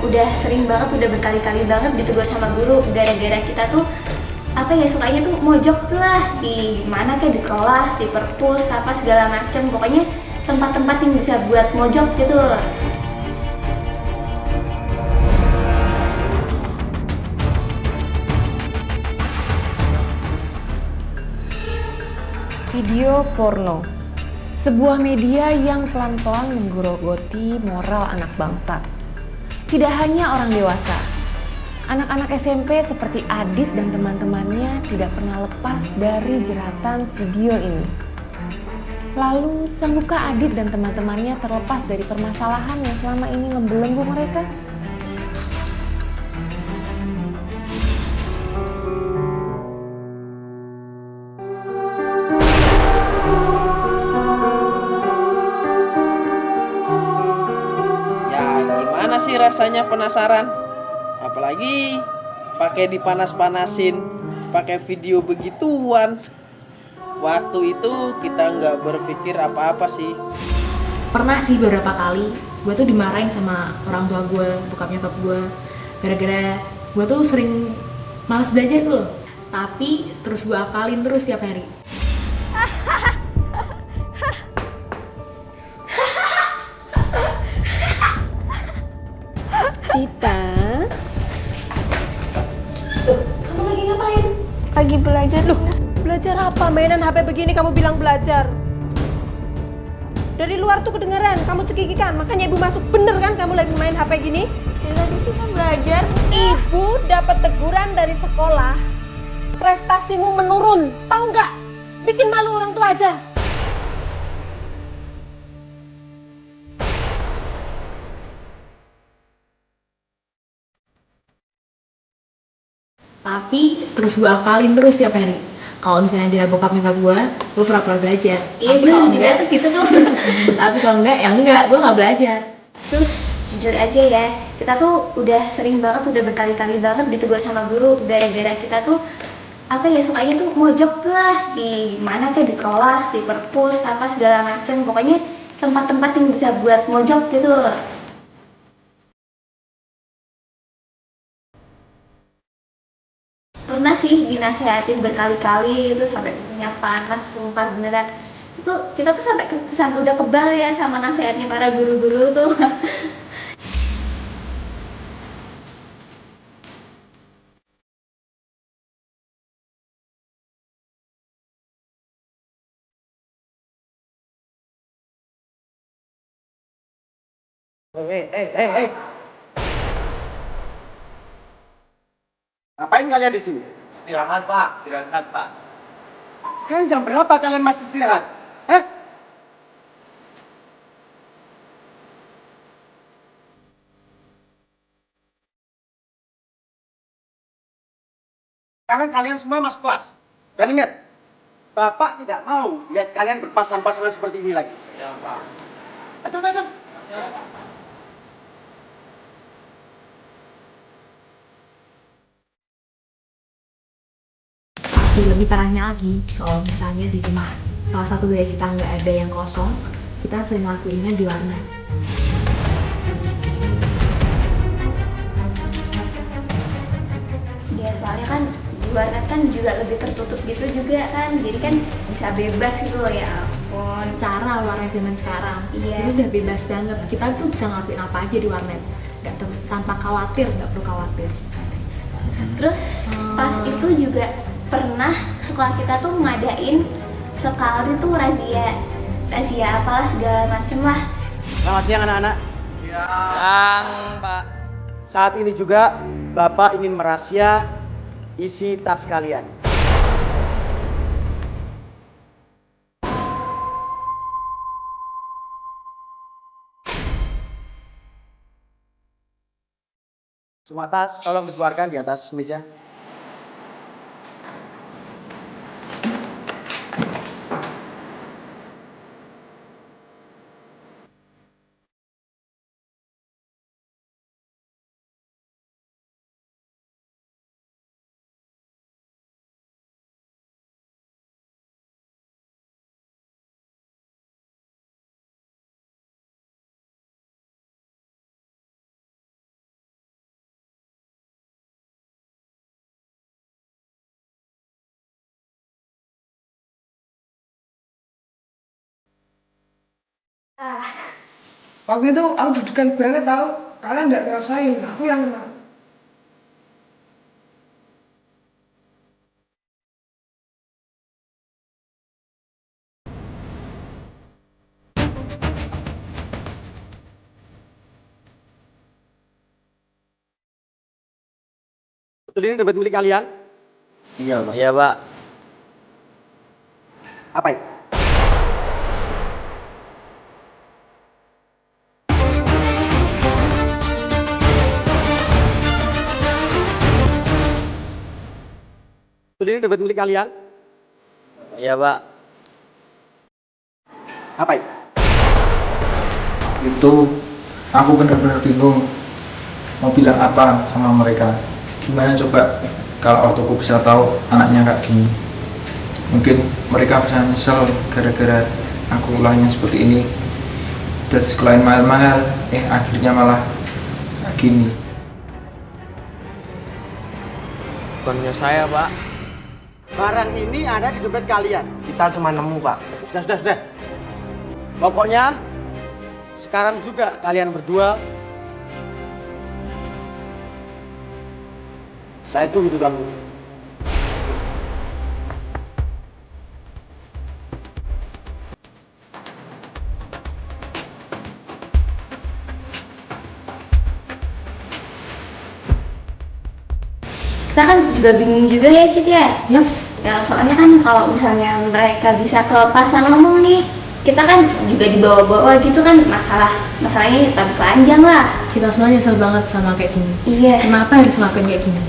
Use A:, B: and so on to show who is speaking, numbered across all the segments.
A: udah sering banget, udah berkali-kali banget ditegur sama guru gara-gara kita tuh sukanya tuh mojok lah di mana kayak di kelas, di perpus, apa segala macem, pokoknya tempat-tempat yang bisa buat mojok gitu.
B: Video porno, sebuah media yang pelan-pelan menggerogoti moral anak bangsa. Tidak hanya orang dewasa, anak-anak SMP seperti Adit dan teman-temannya tidak pernah lepas dari jeratan video ini. Lalu, sanggupkah Adit dan teman-temannya terlepas dari permasalahan yang selama ini membelenggu mereka?
C: Ya gimana sih rasanya penasaran? Apalagi pakai dipanas-panasin, pakai video begituan. Waktu itu kita nggak berpikir apa-apa sih.
D: Pernah sih beberapa kali gue tuh dimarahin sama orang tua gue, bokap nyokap gue, gara-gara gue tuh sering malas belajar tuh loh. Tapi terus gue akalin terus tiap hari.
E: Cita,
D: Kamu lagi ngapain?
E: lagi belajar.
F: Loh, belajar apa? Mainan HP begini kamu bilang belajar? Dari luar tuh kedengeran, kamu cekikikan. Makanya ibu masuk, bener kan kamu lagi main HP gini?
E: Tadi Cita belajar.
F: Ibu dapat teguran dari sekolah. Prestasimu menurun, tahu nggak? Bikin malu orang tua aja.
D: Tapi terus gue akalin terus tiap hari. Kalau misalnya dia bokap nyokap gue pura-pura belajar.
A: Iya
D: Tapi
A: bener
D: kalau
A: juga
D: enggak,
A: tuh gitu tuh.
D: tapi kalau enggak, ya enggak, gue nggak belajar.
A: Terus jujur aja ya, kita tuh udah sering banget, udah berkali-kali banget ditegur sama guru gara-gara kita tuh sukanya tuh mojok lah di mana kayak di kelas, di perpus, apa segala macem, pokoknya tempat-tempat yang bisa buat mojok gitu. Pernah sih dinasehatin berkali-kali itu sampai minyak panas, sumpah beneran. Itu tuh kita tuh sampai udah kebal ya sama nasihatnya para guru-guru tuh.
G: Eh. Ngapain kalian di sini? Istirahat, Pak. Istirahat, Pak. Kalian jam berapa kalian masih istirahat? Hah? Sekarang kalian semua masuk kelas. Dan ingat, Bapak tidak mau lihat kalian berpasang-pasangan seperti ini lagi. Ya, Pak. Ayo.
D: Tapi lebih parahnya lagi, kalau misalnya di rumah salah satu dari kita nggak ada yang kosong, kita sering ngelakuinnya di warnet.
A: Ya soalnya kan di warnet kan juga lebih tertutup gitu juga kan, jadi kan bisa bebas gitu loh, ya ampun.
D: Secara warnet zaman sekarang,
A: Iya.
D: itu udah bebas banget. Kita tuh bisa ngelakuin apa aja di warnet, tanpa khawatir, nggak perlu khawatir.
A: Terus pas itu juga pernah sekolah kita tuh ngadain sekali tuh razia apalah segala macem lah.
G: Selamat siang anak-anak.
C: Siang, Pak.
G: Saat ini juga Bapak ingin merahasia isi tas kalian. Semua tas tolong dikeluarkan di atas meja.
A: Ah,
H: Waktu itu aku deg-degan banget tahu. Kalian nggak ngerasain, aku yang kena.
G: Betul ini dompet milik kalian?
C: Iya, Pak. Iya, Pak.
G: Apa itu? Betul ini dompet milik kalian?
C: Iya, Pak.
G: Apa itu?
I: Itu aku benar-benar bingung mau bilang apa sama mereka. Gimana coba kalau ortuku bisa tahu anaknya kayak gini. Mungkin mereka bisa nyesel gara-gara aku ulahnya seperti ini. Dan sekolahin mahal-mahal, akhirnya malah kayak gini.
C: Bukannya saya, Pak.
G: Barang ini ada di dompet kalian. Kita cuma nemu, Pak. Sudah. Pokoknya sekarang juga kalian berdua saya tunggu kamu.
A: kita kan juga bingung juga ya, Cid ya. Ya soalnya kan kalau misalnya mereka bisa kelepasan ngomong nih, kita kan juga dibawa-bawa gitu kan, masalahnya tapi panjang lah.
D: Kita semua nyesel banget sama kayak gini.
A: Iya.
D: Kenapa harus ngelakuin kayak gini?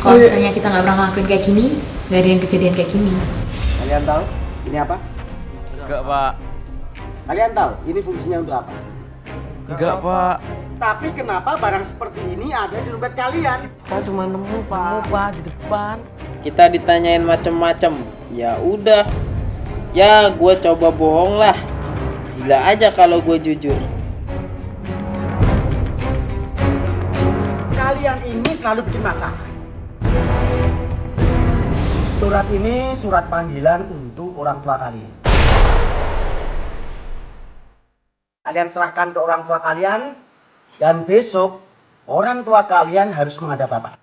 D: Kalau misalnya kita nggak pernah ngelakuin kayak gini, nggak ada yang kejadian kayak gini.
G: Kalian tahu ini apa?
C: Enggak, Pak.
G: Kalian tahu ini fungsinya untuk apa?
C: Enggak, Pak.
G: Tapi kenapa barang seperti ini ada di dompet kalian?
C: Kita cuma nemu, Pak, di depan. Kita ditanyain macem-macem. Ya udah. Ya, gue coba bohong lah. Gila aja kalau gue jujur.
G: Kalian ini selalu bikin masalah. Surat ini surat panggilan untuk orang tua kalian. Kalian serahkan ke orang tua kalian dan besok orang tua kalian harus menghadap Bapak.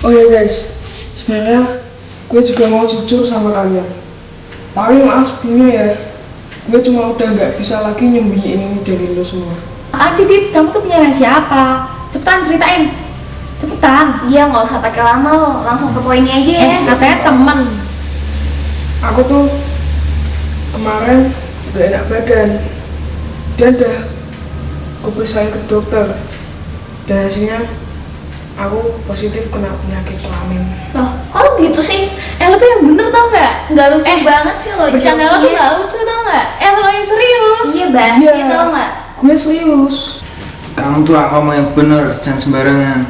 H: Oh ya guys, sebenarnya gue juga mau jujur sama kalian. Tapi maaf sebelumnya ya, gue cuma udah nggak bisa lagi nyembunyiin ini dari lo semua.
D: Apaan sih, Dit? Kamu tuh punya rahasia apa? Cepetan ceritain. Cepetan.
A: Iya, nggak usah pakai lama lo, langsung ke poinnya aja ya.
D: Katanya temen.
H: Aku tuh kemarin gak enak badan dan udah gue periksain ke dokter dan hasilnya aku positif kena penyakit kelamin.
A: Loh, kok lo gitu sih?
D: Lo tuh yang bener tau nggak?
A: Nggak lucu banget sih lo.
D: Bercanda lo tuh
A: jawabnya.
D: nggak lucu tau nggak? Lo yang serius.
A: Iya, basi tau nggak?
H: Gue serius.
I: Kamu tuh ngomong yang bener, jangan sembarangan.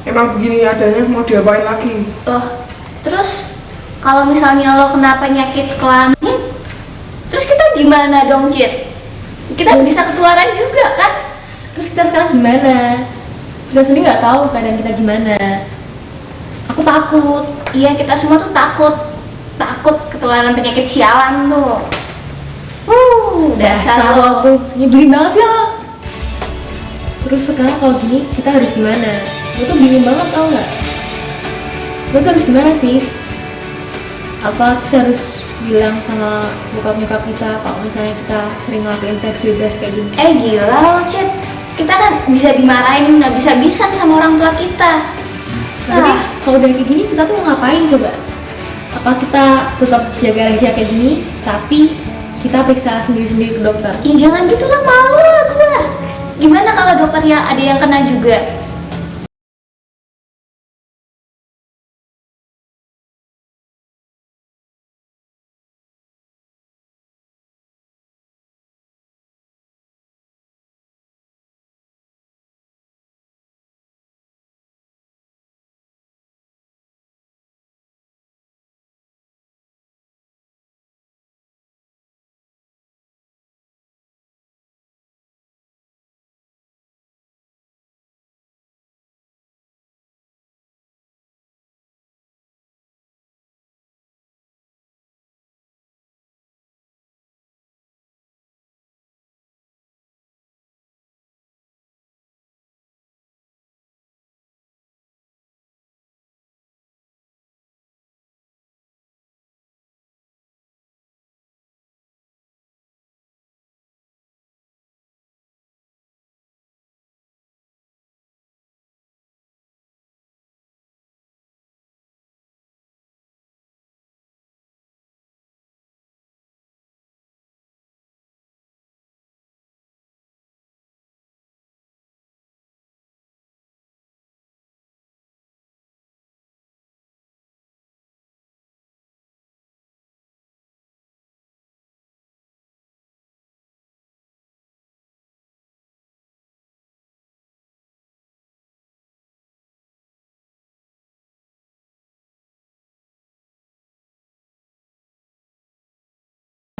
H: Emang begini adanya, mau diapain lagi?
A: Loh, terus kalau misalnya lo kena penyakit kelamin, terus kita gimana dong, Cid? Kita bisa ketularan juga kan?
D: Terus kita sekarang gimana? Kita sendiri nggak tahu keadaan kita gimana. Aku takut.
A: Iya, kita semua tuh takut ketularan penyakit sialan tuh. Dasar lo
D: tuh nyebelin banget sih lo. Terus sekarang kalau gini kita harus gimana? Gue tuh bingung banget tau nggak? Gue tuh harus gimana sih? Apa kita harus bilang sama bokap nyokap kita kalau misalnya kita sering ngelakuin seks bebas kayak gini?
A: Gila lo, Cid. Kita kan bisa dimarahin habis-habisan sama orang tua kita.
D: Tapi kalau udah kayak gini kita tuh mau ngapain coba? Apa kita tetap jaga rahasia kayak gini, tapi kita periksa sendiri-sendiri ke dokter?
A: Ih, jangan gitu lah, malu lah gue. Gimana kalau dokternya ada yang kena juga?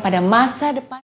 B: pada masa depan.